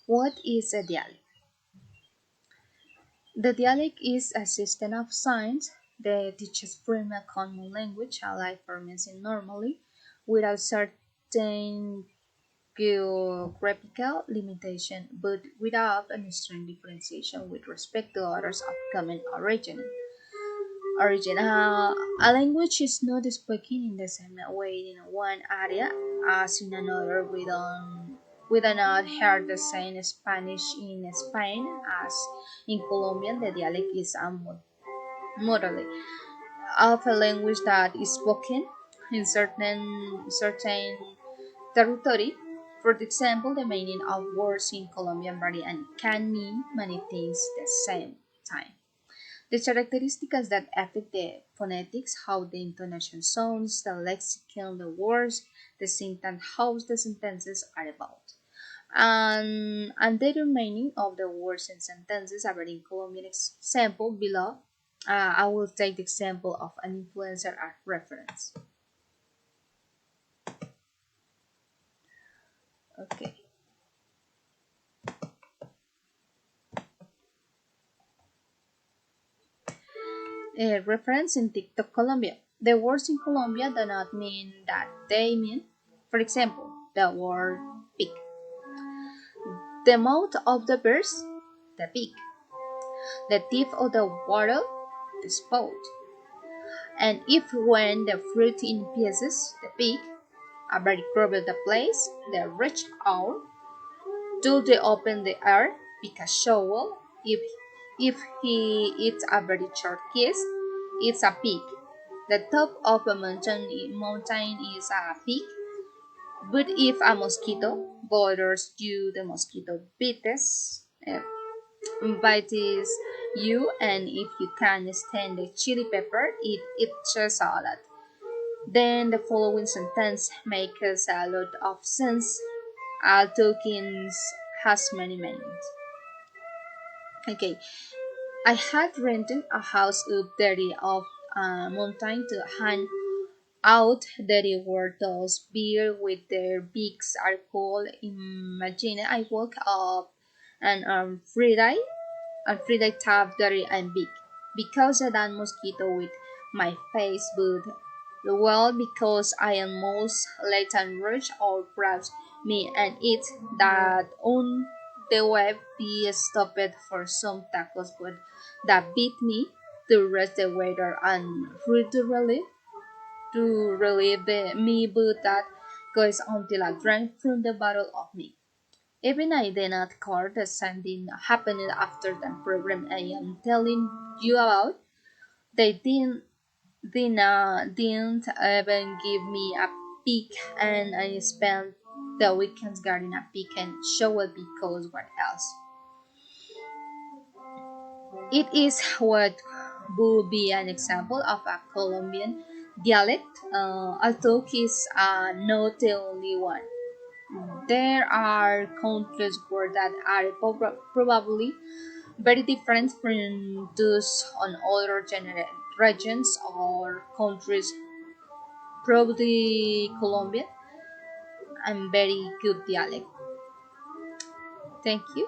What is a dialect? The dialect is a system of signs that teaches from a common language alike for missing normally without certain geographical limitation but without a strong differentiation with respect to others of common origin. A language is not spoken in the same way in one area as in another. We do not hear the same Spanish in Spain as in Colombia. The dialect is a model of a language that is spoken in certain territory. For example, the meaning of words in Colombian vary and can mean many things at the same time. The characteristics that affect the phonetics, how the intonation sounds, the lexicon, the words, the syntax, how the sentences are about. And the remaining of the words and sentences are in Colombian example below. I will take the example of an influencer as reference. Okay. Reference in TikTok Colombia. The words in Colombia do not mean that they mean. For example, the word pig. The mouth of the bird, the beak. The teeth of the wattle, the spout. And if when the fruit in pieces, the pig, a very crowded the place, the rich owl, do they open the air, pick a shovel, if he eats a very short kiss, it's a pig. The top of a mountain is a pig, but if a mosquito bothers you, the mosquito bites you, and if you can't stand the chili pepper, it eats a lot. Then the following sentence makes a lot of sense. All tokens has many meanings. Okay, I had rented a house up there of a mountain to hang out there were those beer with their beaks are called. Imagine I woke up and Friday tap dirty and big because of that mosquito with my face but well because I am most late and rush or perhaps me and it that on the web be stopped for some tacos but that beat me to rest the weather and me but that goes until I drank from the bottle of me. Even I did not call the something happened after the program I am telling you about. They didn't even give me a peek and I spent the weekends getting a peek and show it because what else? It is what would be an example of a Colombian dialect, although it's not the only one. There are countless words that are probably very different from those on other regions or countries. Probably Colombian and very good dialect. Thank you.